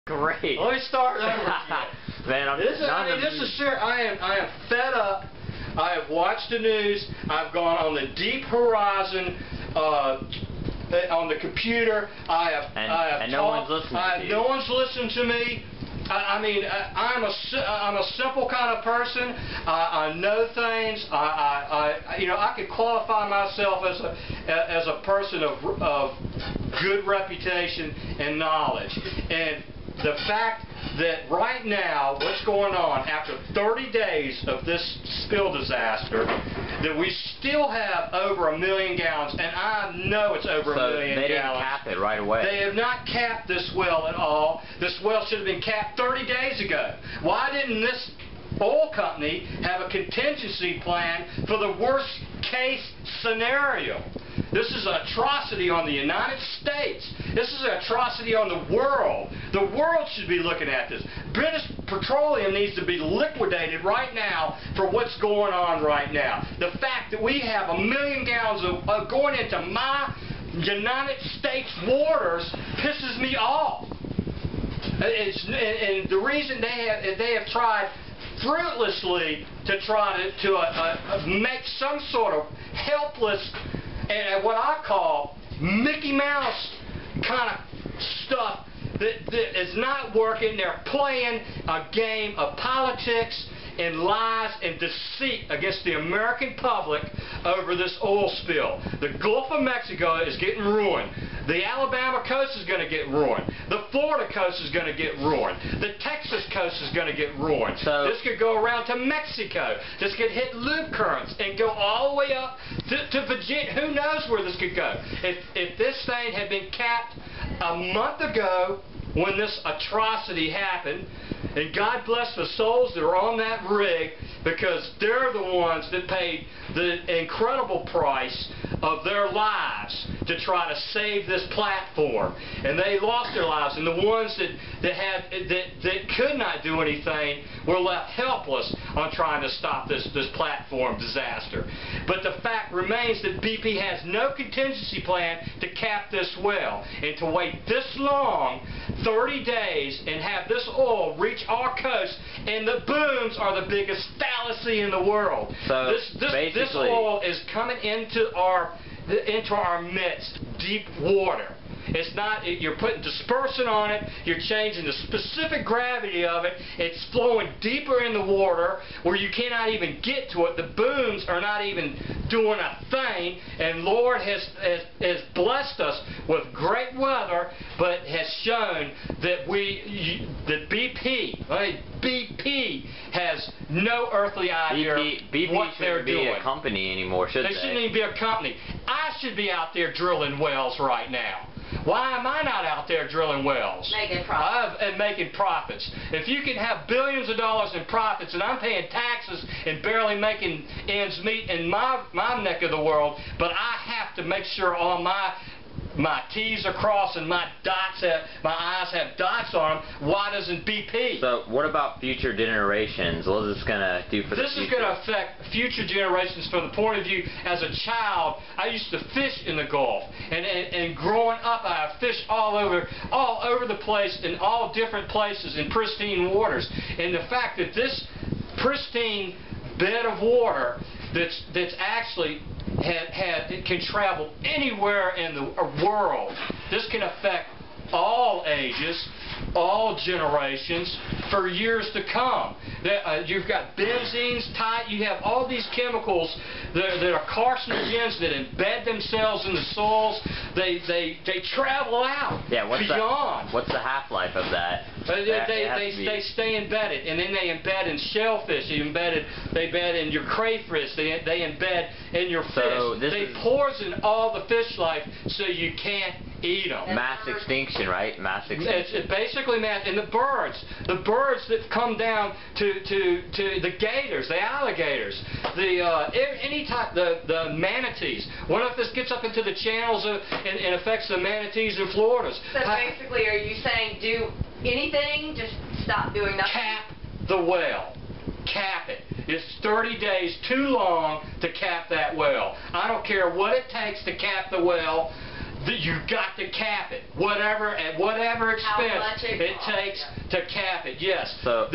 Great. Let me start over again. Man, this is serious. I am fed up. I have watched the news. I've gone on the deep horizon on the computer. And no one's listening to you. No one's listening to me. I'm a simple kind of person. I know things. I could qualify myself as a person of good reputation and knowledge. And the fact that right now, what's going on after 30 days of this spill disaster, that we still have over 1 million gallons, and I know it's over 1 million gallons. They didn't cap it right away. They have not capped this well at all. This well should have been capped 30 days ago. Why didn't this oil company have a contingency plan for the worst case scenario? This is an atrocity on the United States. This is an atrocity on the world. The world should be looking at this. British Petroleum needs to be liquidated right now for what's going on right now. The fact that we have 1 million gallons of going into my United States waters pisses me off. And the reason they have tried fruitlessly to try to make some sort of helpless and what I call Mickey Mouse kind of stuff that is not working. They're playing a game of politics and lies and deceit against the American public over this oil spill. The Gulf of Mexico is getting ruined. The Alabama coast is going to get ruined. The Florida coast is going to get ruined. The Texas coast is going to get ruined. So this could go around to Mexico. This could hit loop currents and go all the way up to Virginia. Who knows where this could go? If this thing had been capped a month ago when this atrocity happened, and God bless the souls that are on that rig, because they're the ones that paid the incredible price of their lives to try to save this platform. And they lost their lives. And the ones that could not do anything were left helpless on trying to stop this platform disaster. But the fact remains that BP has no contingency plan to cap this well. And to wait this long, 30 days, and have this oil reach our coast, and the booms are the biggest fallacy in the world. So this oil is coming into our midst, deep water. It's not, you're putting dispersant on it, you're changing the specific gravity of it, it's flowing deeper in the water where you cannot even get to it. The booms are not even doing a thing, and Lord has blessed us with great weather, but has shown that BP has no earthly idea what they're doing. BP shouldn't be a company anymore, should they? They shouldn't even be a company. I should be out there drilling wells right now. Why am I not out there drilling wells? Making profits. And making profits. If you can have billions of dollars in profits, and I'm paying taxes and barely making ends meet in my neck of the world, but I have to make sure all my T's are crossed and my I's have dots on them. Why doesn't BP? So what about future generations? What is this going to do for the future? This is going to affect future generations from the point of view, as a child, I used to fish in the Gulf. And growing up, I fished all over the place, in all different places, in pristine waters. And the fact that this pristine bed of water that's actually it can travel anywhere in the world. This can affect all ages, all generations, for years to come. You've got benzenes, you have all these chemicals that are carcinogens that embed themselves in the soils. They travel out beyond. What's the half-life of that? They stay embedded, and then they embed in shellfish. They embed in your crayfish. They embed in your fish. They poison all the fish life so you can't eat them. Mass extinction, right? Mass extinction. It's basically mass. And the birds that come down to the gators, the alligators, the manatees. What if this gets up into the channels and affects the manatees in Florida? So basically, are you saying do anything, just stop doing nothing? Cap the well. Cap it. It's 30 days too long to cap that well. I don't care what it takes to cap the well. You got to cap it, at whatever expense it takes to cap it. Yes. So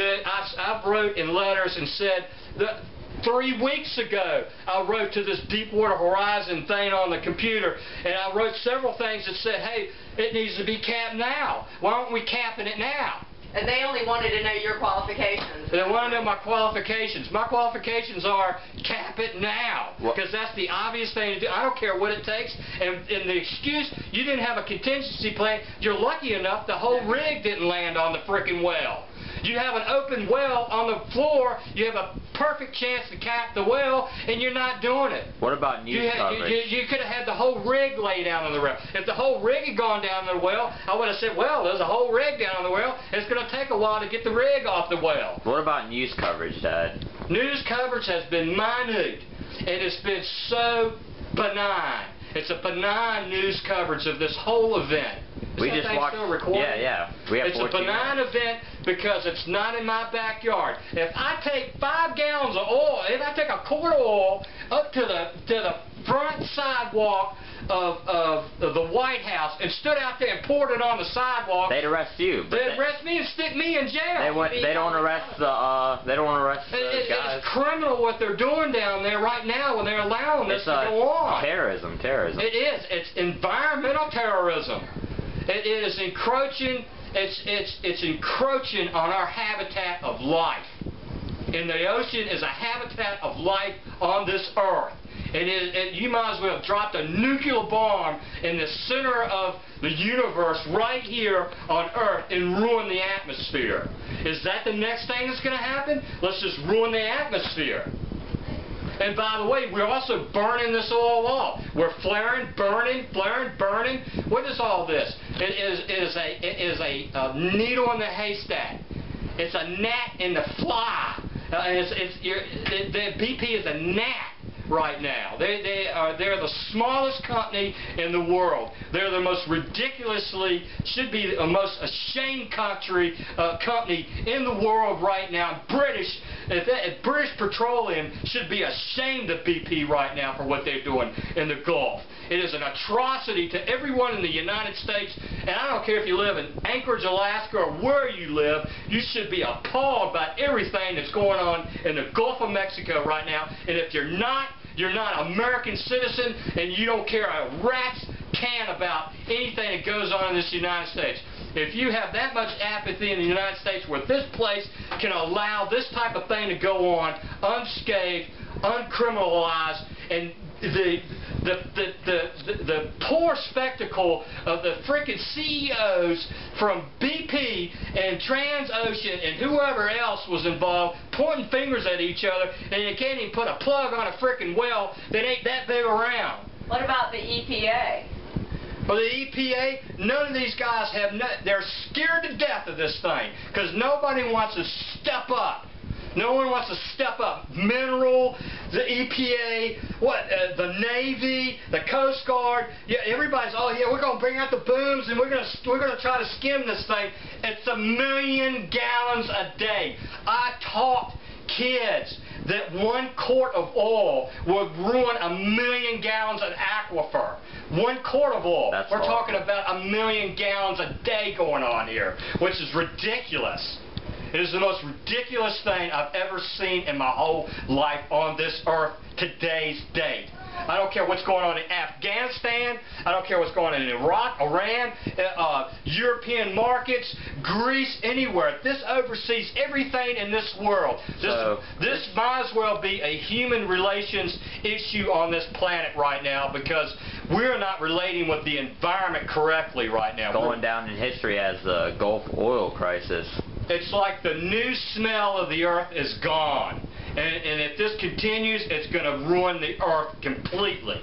I've wrote in letters and said that 3 weeks ago I wrote to this Deepwater Horizon thing on the computer, and I wrote several things that said, hey, it needs to be capped now. Why aren't we capping it now? And they only wanted to know your qualifications. They want to know my qualifications. My qualifications are cap it now, because that's the obvious thing to do. I don't care what it takes. And the excuse, you didn't have a contingency plan. You're lucky enough the whole rig didn't land on the frickin' well. You have an open well on the floor, you have a perfect chance to cap the well, and you're not doing it. what about news coverage? You could have had the whole rig lay down on the well. If the whole rig had gone down on the well, I would have said, well, there's a whole rig down on the well. It's going to take a while to get the rig off the well. What about news coverage, Dad? News coverage has been minute, and it's been so benign. It's a benign news coverage of this whole event. We just watched. Still recording? Yeah. We have It's a benign event because it's not in my backyard. If I take 5 gallons of oil, if I take a quart of oil up to the front sidewalk of the White House and stood out there and poured it on the sidewalk, they'd arrest you. They'd arrest me and stick me in jail. They don't arrest the. They don't arrest the guys. It's criminal what they're doing down there right now when they're allowing this to go on. Terrorism. It is. It's environmental terrorism. It is encroaching. It's encroaching on our habitat of life. And the ocean is a habitat of life on this earth. You might as well have dropped a nuclear bomb in the center of the universe right here on Earth and ruin the atmosphere. Is that the next thing that's going to happen? Let's just ruin the atmosphere. And by the way, we're also burning this oil off. We're flaring, burning. What is all this? It is a needle in the haystack. It's a gnat in the fly. The BP is a gnat right now. They're the smallest company in the world. They're the most ridiculously, should be the most ashamed company in the world right now. British Petroleum should be ashamed of BP right now for what they're doing in the Gulf. It is an atrocity to everyone in the United States, and I don't care if you live in Anchorage, Alaska, or where you live, you should be appalled about everything that's going on in the Gulf of Mexico right now. And if you're not an American citizen, and you don't care a rat's can about anything that goes on in this United States. If you have that much apathy in the United States where this place can allow this type of thing to go on unscathed, uncriminalized, and the poor spectacle of the freaking CEOs from BP and Transocean and whoever else was involved pointing fingers at each other, and you can't even put a plug on a freaking well that ain't that big around. What about the EPA? Well, the EPA, none of these guys have, they're scared to death of this thing because nobody wants to step up. No one wants to step up. Mineral, the EPA, the Navy, the Coast Guard. Yeah, everybody's, oh yeah, we're going to bring out the booms and we're going to try to skim this thing. It's 1 million gallons a day. I taught kids that 1 quart of oil would ruin 1 million gallons of aquifer. 1 quart of oil. We're talking about 1 million gallons a day going on here, which is ridiculous. It is the most ridiculous thing I've ever seen in my whole life on this earth today's date. I don't care what's going on in Afghanistan. I don't care what's going on in Iraq, Iran, European markets, Greece, anywhere. This oversees everything in this world. This might as well be a human relations issue on this planet right now because we're not relating with the environment correctly right now. Going down in history as the Gulf oil crisis. It's like the new smell of the earth is gone. And if this continues, it's going to ruin the earth completely.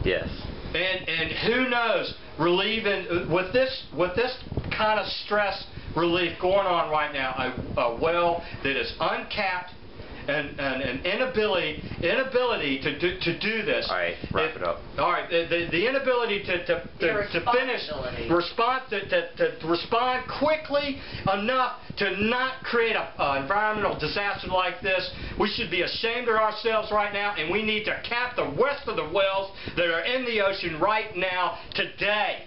Yes. And who knows, relieving with this kind of stress relief going on right now, a well that is uncapped an inability to do this. All right, wrap it up. All right, the inability to finish to respond quickly enough to not create an environmental disaster like this. We should be ashamed of ourselves right now, and we need to cap the rest of the wells that are in the ocean right now, today.